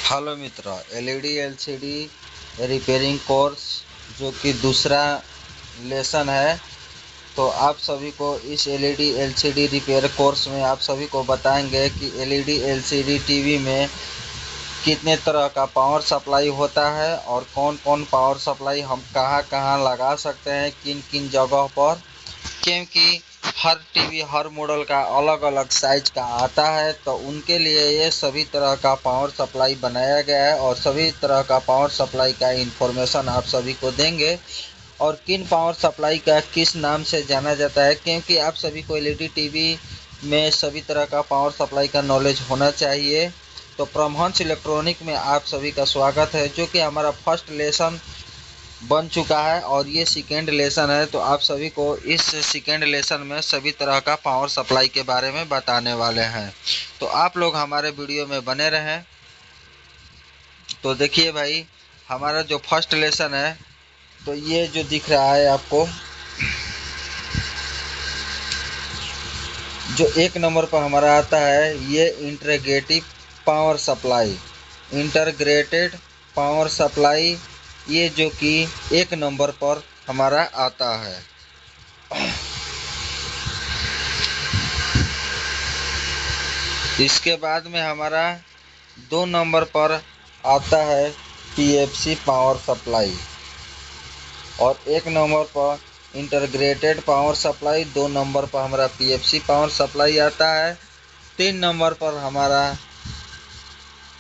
Hello मित्र, LED LCD repairing course जो कि दूसरा लेसन है। तो आप सभी को इस एलईडी एलसीडी रिपेयर कोर्स में आप सभी को बताएंगे कि एलईडी एलसीडी टीवी में कितने तरह का पावर सप्लाई होता है और कौन कौन पावर सप्लाई हम कहाँ कहाँ लगा सकते हैं, किन किन जगह पर, क्योंकि हर टीवी हर मॉडल का अलग अलग साइज का आता है। तो उनके लिए ये सभी तरह का पावर सप्लाई बनाया गया है और सभी तरह का पावर सप्लाई का इन्फॉर्मेशन आप सभी को देंगे और किन पावर सप्लाई का किस नाम से जाना जाता है, क्योंकि आप सभी को एलईडी टीवी में सभी तरह का पावर सप्लाई का नॉलेज होना चाहिए। तो परमहंस इलेक्ट्रॉनिक में आप सभी का स्वागत है, जो कि हमारा फर्स्ट लेसन बन चुका है और ये सेकेंड लेसन है। तो आप सभी को इस सेकेंड लेसन में सभी तरह का पावर सप्लाई के बारे में बताने वाले हैं। तो आप लोग हमारे वीडियो में बने रहें। तो देखिए भाई, हमारा जो फर्स्ट लेसन है, तो ये जो दिख रहा है आपको, जो एक नंबर पर हमारा आता है, ये इंटीग्रेटेड पावर सप्लाई, ये जो कि एक नंबर पर हमारा आता है। इसके बाद में हमारा 2 नंबर पर आता है पीएफसी पावर सप्लाई और 1 नंबर पर इंटीग्रेटेड पावर सप्लाई, 2 नंबर पर हमारा पीएफसी पावर सप्लाई आता है। 3 नंबर पर हमारा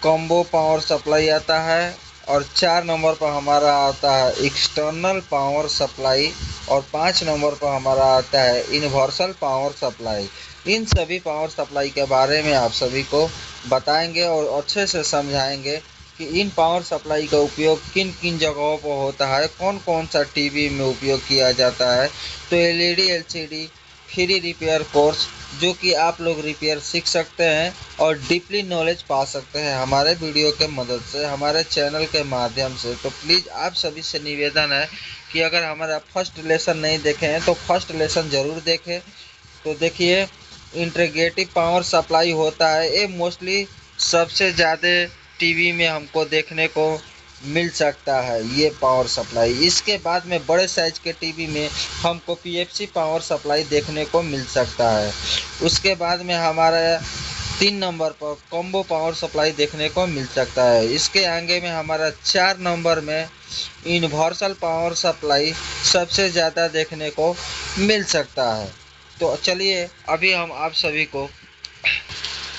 कॉम्बो पावर सप्लाई आता है और 4 नंबर पर हमारा आता है एक्सटर्नल पावर सप्लाई और 5 नंबर पर हमारा आता है यूनिवर्सल पावर सप्लाई। इन सभी पावर सप्लाई के बारे में आप सभी को बताएंगे और अच्छे से समझाएंगे कि इन पावर सप्लाई का उपयोग किन किन जगहों पर होता है, कौन कौन सा टीवी में उपयोग किया जाता है। तो LED LCD free repair course, जो कि आप लोग रिपेयर सीख सकते हैं और डीपली नॉलेज पा सकते हैं हमारे वीडियो के मदद से, हमारे चैनल के माध्यम से। तो प्लीज़ आप सभी से निवेदन है कि अगर हमारा फर्स्ट लेसन नहीं देखे हैं तो फर्स्ट लेसन ज़रूर देखें। तो देखिए, इंटीग्रेटेड पावर सप्लाई होता है, ये मोस्टली सबसे ज़्यादा टीवी में हमको देखने को मिल सकता है ये पावर सप्लाई। इसके बाद में बड़े साइज के टीवी में हमको पीएफसी पावर सप्लाई देखने को मिल सकता है। उसके बाद में हमारा 3 नंबर पर कॉम्बो पावर सप्लाई देखने को मिल सकता है। इसके आगे में हमारा 4 नंबर में यूनिवर्सल पावर सप्लाई सबसे ज़्यादा देखने को मिल सकता है। तो चलिए अभी हम आप सभी को,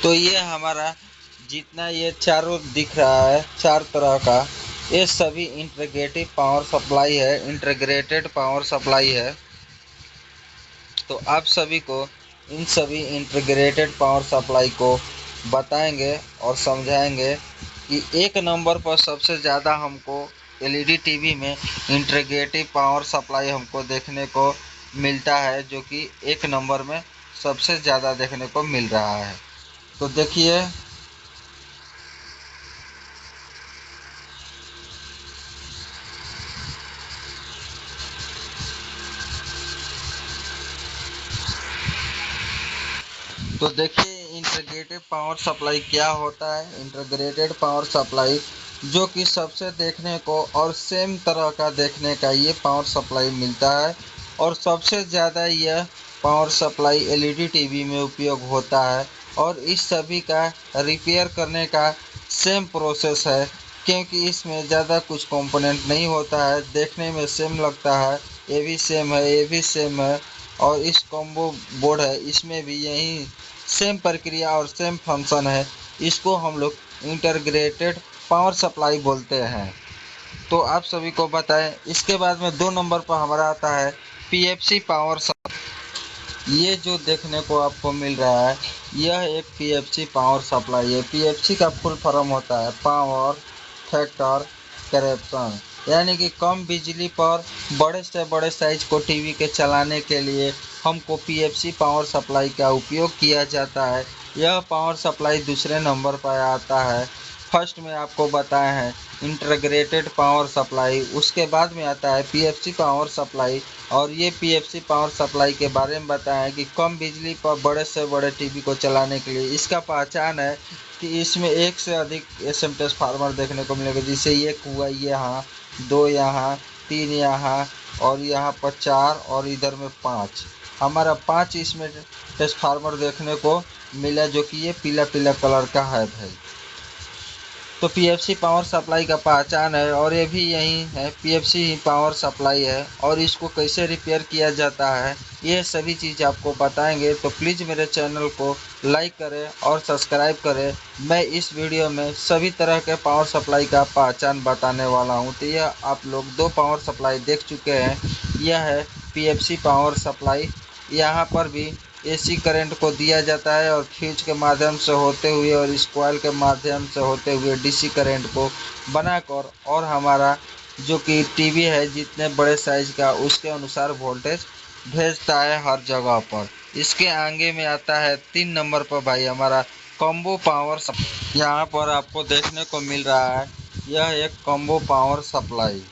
तो ये हमारा जितना ये चारों दिख रहा है 4 तरह का, ये सभी इंटीग्रेटेड पावर सप्लाई है। तो आप सभी को इन सभी इंटीग्रेटेड पावर सप्लाई को बताएंगे और समझाएंगे कि 1 नंबर पर सबसे ज़्यादा हमको एलईडी टीवी में इंटीग्रेटेड पावर सप्लाई हमको देखने को मिलता है, जो कि 1 नंबर में सबसे ज़्यादा देखने को मिल रहा है। तो देखिए, इंटीग्रेटेड पावर सप्लाई क्या होता है। इंटीग्रेटेड पावर सप्लाई जो कि सबसे देखने को और सेम तरह का देखने का ये पावर सप्लाई मिलता है और सबसे ज़्यादा यह पावर सप्लाई एलईडी टीवी में उपयोग होता है और इस सभी का रिपेयर करने का सेम प्रोसेस है, क्योंकि इसमें ज़्यादा कुछ कंपोनेंट नहीं होता है, देखने में सेम लगता है, ये भी सेम है, ये भी सेम है और इस कॉम्बो बोर्ड है, इसमें भी यही सेम प्रक्रिया और सेम फंक्शन है। इसको हम लोग इंटीग्रेटेड पावर सप्लाई बोलते हैं। तो आप सभी को बताएं। इसके बाद में 2 नंबर पर हमारा आता है पीएफसी पावर सप्लाई। ये जो देखने को आपको मिल रहा है, यह एक पीएफसी पावर सप्लाई है। पीएफसी का फुल फॉर्म होता है पावर फैक्टर करेक्शन, यानी कि कम बिजली पर बड़े से बड़े साइज को टीवी के चलाने के लिए हमको पीएफसी पावर सप्लाई का उपयोग किया जाता है। यह पावर सप्लाई दूसरे नंबर पर आता है फर्स्ट में आपको बताए हैं इंटीग्रेटेड पावर सप्लाई, उसके बाद में आता है पीएफसी पावर सप्लाई। और ये पीएफसी पावर सप्लाई के बारे में बताया है कि कम बिजली पर बड़े से बड़े टीवी को चलाने के लिए इसका पहचान है कि इसमें एक से अधिक एसएम ट्रांसफार्मर देखने को मिलेगा, जिसे एक हुआ यहाँ, दो यहाँ, तीन यहाँ और यहाँ पर चार और इधर में पाँच। हमारा 5 इसमें ट्रांसफार्मर देखने को मिला, जो कि ये पीला पीला कलर का है भाई। तो पीएफसी पावर सप्लाई का पहचान है और ये भी यही है, पीएफसी ही पावर सप्लाई है। और इसको कैसे रिपेयर किया जाता है ये सभी चीज़ आपको बताएंगे। तो प्लीज़ मेरे चैनल को लाइक करें और सब्सक्राइब करें। मैं इस वीडियो में सभी तरह के पावर सप्लाई का पहचान बताने वाला हूँ। तो यह आप लोग 2 पावर सप्लाई देख चुके हैं। यह है पीएफसी पावर सप्लाई। यहाँ पर भी एसी करंट को दिया जाता है और फ्यूज के माध्यम से होते हुए और इस कॉइल के माध्यम से होते हुए डीसी करंट को बनाकर और हमारा जो कि टीवी है जितने बड़े साइज का उसके अनुसार वोल्टेज भेजता है हर जगह पर। इसके आगे में आता है 3 नंबर पर भाई हमारा कॉम्बो पावर। यहाँ पर आपको देखने को मिल रहा है, यह एक combo power supply.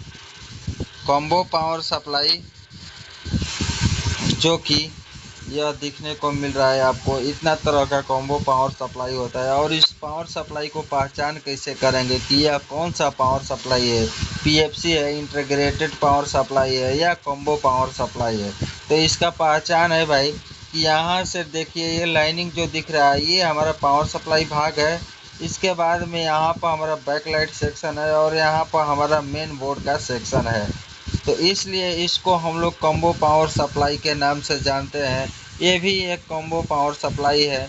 Combo power supply जो कि यह दिखने को मिल रहा है आपको, इतना तरह का कॉम्बो पावर सप्लाई होता है। और इस पावर सप्लाई को पहचान कैसे करेंगे कि यह कौन सा पावर सप्लाई है, पीएफसी है, इंटीग्रेटेड पावर सप्लाई है या कॉम्बो पावर सप्लाई है। तो इसका पहचान है भाई कि यहाँ से देखिए ये लाइनिंग जो दिख रहा है ये हमारा पावर सप्लाई भाग है। इसके बाद में यहाँ पर हमारा बैकलाइट सेक्शन है और यहाँ पर हमारा मेन बोर्ड का सेक्शन है। तो इसलिए इसको हम लोग कॉम्बो पावर सप्लाई के नाम से जानते हैं। ये भी एक कॉम्बो पावर सप्लाई है।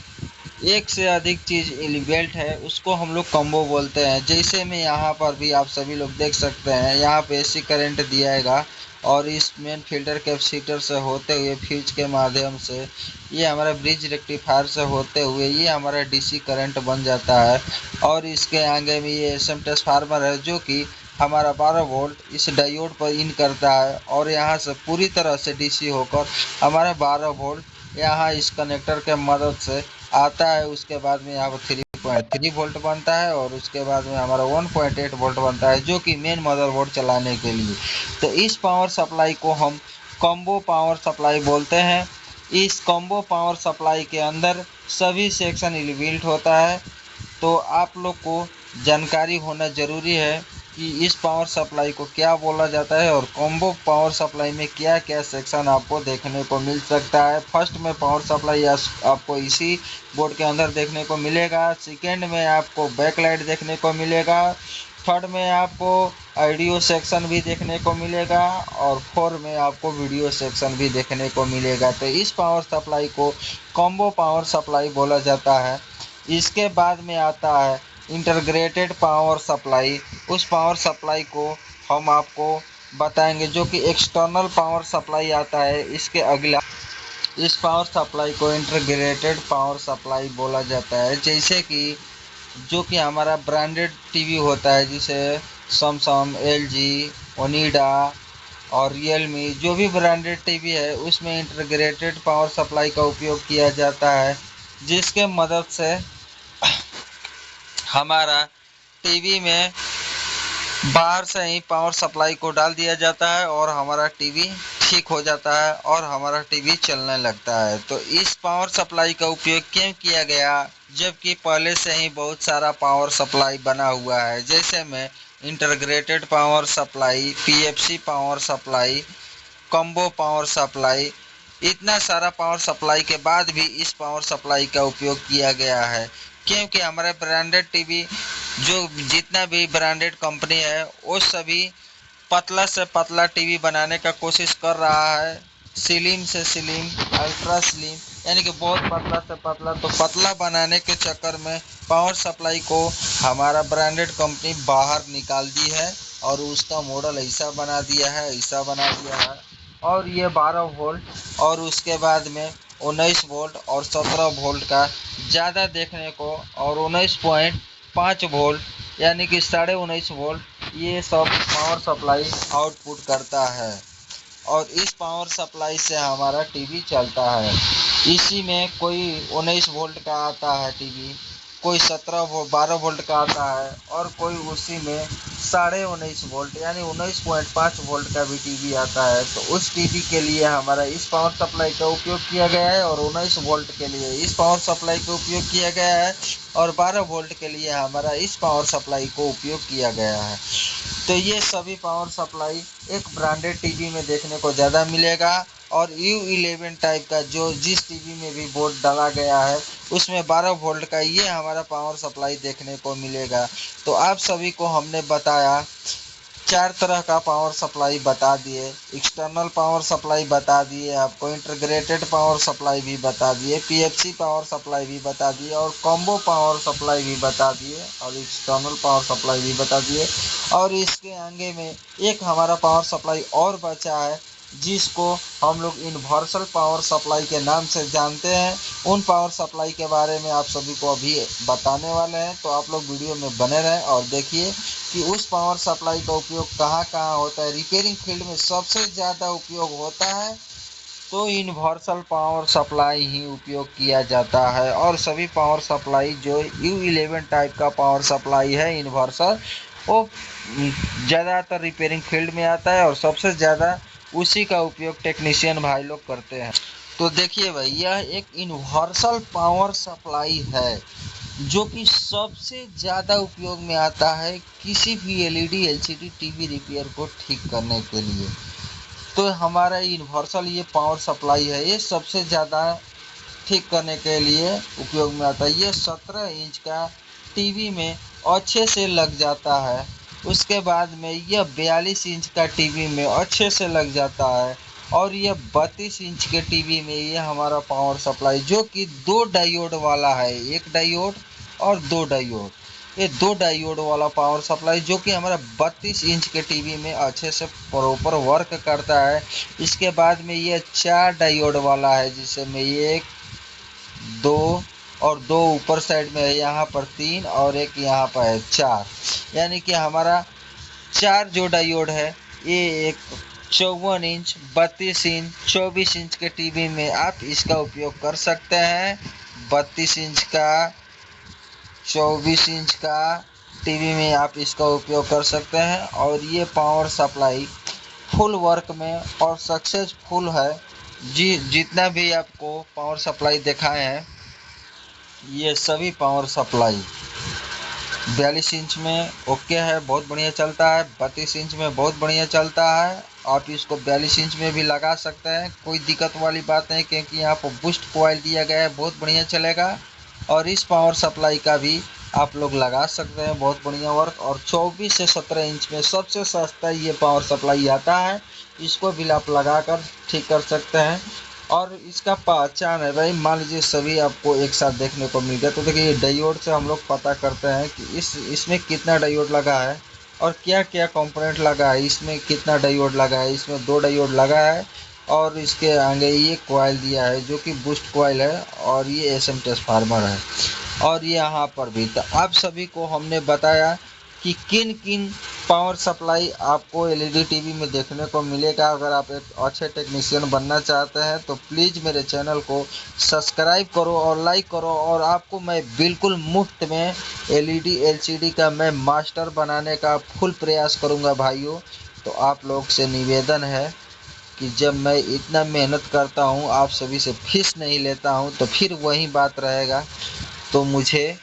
एक से अधिक चीज़ एलिमेंट है उसको हम लोग कॉम्बो बोलते हैं। जैसे में यहाँ पर भी आप सभी लोग देख सकते हैं, यहाँ पे एसी करंट दियाएगा और इस मेन फिल्टर कैपेसिटर से होते हुए फ्यूज के माध्यम से ये हमारा ब्रिज रेक्टिफायर से होते हुए ये हमारा डीसी करंट बन जाता है। और इसके आगे में ये एसएम ट्रांसफार्मर है जो कि हमारा 12 वोल्ट इस डायोड पर इन करता है और यहाँ से पूरी तरह से डीसी होकर हमारा 12 वोल्ट यहाँ इस कनेक्टर के मदद से आता है। उसके बाद में यहाँ पर 3.3 वोल्ट बनता है और उसके बाद में हमारा 1.8 वोल्ट बनता है जो कि मेन मदरबोर्ड चलाने के लिए। तो इस पावर सप्लाई को हम कॉम्बो पावर सप्लाई बोलते हैं। इस कॉम्बो पावर सप्लाई के अंदर सभी सेक्शन इनबिल्ट होता है। तो आप लोग को जानकारी होना ज़रूरी है कि इस पावर सप्लाई को क्या बोला जाता है और कॉम्बो पावर सप्लाई में क्या क्या सेक्शन आपको देखने को मिल सकता है। फर्स्ट में पावर सप्लाई आपको इसी बोर्ड के अंदर देखने को मिलेगा। सेकेंड में आपको बैकलाइट देखने को मिलेगा। थर्ड में आपको ऑडियो सेक्शन भी देखने को मिलेगा और फोर्थ में आपको वीडियो सेक्शन भी देखने को मिलेगा। तो इस पावर सप्लाई को कॉम्बो पावर सप्लाई बोला जाता है। इसके बाद में आता है इंटीग्रेटेड पावर सप्लाई। उस पावर सप्लाई को हम आपको बताएंगे जो कि एक्सटर्नल पावर सप्लाई आता है। इसके अगला इस पावर सप्लाई को इंटीग्रेटेड पावर सप्लाई बोला जाता है। जैसे कि जो कि हमारा ब्रांडेड टीवी होता है, जिसे सैमसंग, एलजी, ओनिडा और रियलमी जो भी ब्रांडेड टीवी है उसमें इंटीग्रेटेड पावर सप्लाई का उपयोग किया जाता है, जिसके मदद से हमारा टीवी में बाहर से ही पावर सप्लाई को डाल दिया जाता है और हमारा टीवी ठीक हो जाता है और हमारा टीवी चलने लगता है। तो इस पावर सप्लाई का उपयोग क्यों किया गया, जबकि पहले से ही बहुत सारा पावर सप्लाई बना हुआ है। जैसे में integrated power supply, PFC power supply, combo power supply, इतना सारा पावर सप्लाई के बाद भी इस पावर सप्लाई का उपयोग किया गया है क्योंकि हमारे ब्रांडेड टीवी जो जितना भी ब्रांडेड कंपनी है वो सभी पतला से पतला टीवी बनाने का कोशिश कर रहा है। स्लिम से स्लिम, अल्ट्रा स्लिम, यानी कि बहुत पतला से पतला। तो पतला बनाने के चक्कर में पावर सप्लाई को हमारा ब्रांडेड कंपनी बाहर निकाल दी है और उसका मॉडल ऐसा बना दिया है, ऐसा बना दिया है। और ये 12 वोल्ट और उसके बाद में 19 वोल्ट और 17 वोल्ट का ज़्यादा देखने को और 19.5 वोल्ट यानी कि 19.5 वोल्ट ये सब पावर सप्लाई आउटपुट करता है। और इस पावर सप्लाई से हमारा टीवी चलता है। इसी में कोई 19 वोल्ट का आता है टीवी, कोई 12 वोल्ट का आता है और कोई उसी में 19.5 वोल्ट यानी 19.5 वोल्ट का भी टीवी आता है। तो उस टीवी के लिए हमारा इस पावर सप्लाई का उपयोग किया गया है और 19 वोल्ट के लिए इस पावर सप्लाई का उपयोग किया गया है और 12 वोल्ट के लिए हमारा इस पावर सप्लाई को उपयोग किया गया है। तो ये सभी पावर सप्लाई एक ब्रांडेड टीवी में देखने को ज़्यादा मिलेगा और U11 टाइप का जो जिस टीवी में भी बोर्ड डाला गया है उसमें 12 वोल्ट का ये हमारा पावर सप्लाई देखने को मिलेगा। तो आप सभी को हमने बताया 4 तरह का पावर सप्लाई बता दिए, एक्सटर्नल पावर सप्लाई बता दिए, आपको इंटीग्रेटेड पावर सप्लाई भी बता दिए, PFC पावर सप्लाई भी बता दिए और कॉम्बो पावर सप्लाई भी बता दिए और एक्सटर्नल पावर सप्लाई भी बता दिए। और इसके आगे में एक हमारा पावर सप्लाई और बचा है जिसको हम लोग यूनिवर्सल पावर सप्लाई के नाम से जानते हैं। उन पावर सप्लाई के बारे में आप सभी को अभी बताने वाले हैं, तो आप लोग वीडियो में बने रहें और देखिए कि उस पावर सप्लाई का उपयोग कहाँ कहाँ होता है। रिपेयरिंग फील्ड में सबसे ज़्यादा उपयोग होता है तो यूनिवर्सल पावर सप्लाई ही उपयोग किया जाता है और सभी पावर सप्लाई जो U11 टाइप का पावर सप्लाई है यूनिवर्सल वो ज़्यादातर रिपेयरिंग फील्ड में आता है और सबसे ज़्यादा उसी का उपयोग टेक्नीशियन भाई लोग करते हैं। तो देखिए भाई यह एक यूनिवर्सल पावर सप्लाई है जो कि सबसे ज़्यादा उपयोग में आता है किसी भी LED LCD टीवी रिपेयर को ठीक करने के लिए। तो हमारा यूनिवर्सल ये पावर सप्लाई है ये सबसे ज़्यादा ठीक करने के लिए उपयोग में आता है। ये 17 इंच का टीवी में अच्छे से लग जाता है। उसके बाद में यह 42 इंच का टीवी में अच्छे से लग जाता है और यह 32 इंच के टीवी में ये हमारा पावर सप्लाई जो कि 2 डायोड वाला है, एक डायोड और 2 डायोड, ये 2 डायोड वाला पावर सप्लाई जो कि हमारा 32 इंच के टीवी में अच्छे से प्रॉपर वर्क करता है। इसके बाद में ये 4 डायोड वाला है जिसमें ये 2 और 2 ऊपर साइड में है, यहाँ पर 3 और एक यहाँ पर है 4, यानी कि हमारा 4 जो डायोड है ये एक 54 इंच 32 इंच 24 इंच के टीवी में आप इसका उपयोग कर सकते हैं। 32 इंच का 24 इंच का टीवी में आप इसका उपयोग कर सकते हैं और ये पावर सप्लाई फुल वर्क में और सक्सेसफुल है। जितना भी आपको पावर सप्लाई दिखाए हैं ये सभी पावर सप्लाई 42 इंच में ओके है, बहुत बढ़िया चलता है। 32 इंच में बहुत बढ़िया चलता है। आप इसको 42 इंच में भी लगा सकते हैं, कोई दिक्कत वाली बात नहीं क्योंकि यहाँ पर बूस्ट कॉइल दिया गया है, बहुत बढ़िया चलेगा। और इस पावर सप्लाई का भी आप लोग लगा सकते हैं, बहुत बढ़िया वर्क। और 24 से 17 इंच में सबसे सस्ता ये पावर सप्लाई आता है, इसको भी आप लगा कर ठीक कर सकते हैं। और इसका पहचान है भाई, मान लीजिए सभी आपको एक साथ देखने को मिल गया तो देखिए डायोड से हम लोग पता करते हैं कि इसमें कितना डायोड लगा है और क्या क्या कंपोनेंट लगा है। इसमें कितना डायोड लगा है, इसमें 2 डायोड लगा है और इसके आगे ये कॉइल दिया है जो कि बूस्ट कॉइल है और ये SM ट्रांसफार्मर है और यहाँ पर भी। तो आप सभी को हमने बताया कि किन किन पावर सप्लाई आपको LED टीवी में देखने को मिलेगा। अगर आप एक अच्छे टेक्नीशियन बनना चाहते हैं तो प्लीज़ मेरे चैनल को सब्सक्राइब करो और लाइक करो और आपको मैं बिल्कुल मुफ्त में LED LCD का मैं मास्टर बनाने का फुल प्रयास करूंगा भाइयों। तो आप लोग से निवेदन है कि जब मैं इतना मेहनत करता हूं, आप सभी से फीस नहीं लेता हूं, तो फिर वही बात रहेगा। तो मुझे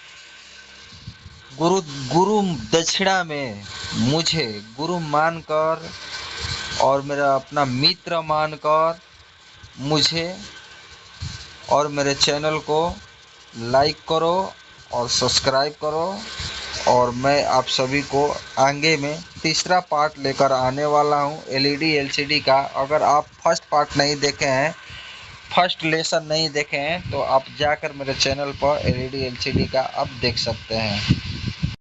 गुरु दक्षिणा में मुझे गुरु मानकर और मेरा अपना मित्र मानकर मुझे और मेरे चैनल को लाइक करो और सब्सक्राइब करो। और मैं आप सभी को आगे में तीसरा पार्ट लेकर आने वाला हूं LED LCD का। अगर आप फर्स्ट पार्ट नहीं देखे हैं, फर्स्ट लेसन नहीं देखे हैं तो आप जाकर मेरे चैनल पर LED LCD का आप देख सकते हैं।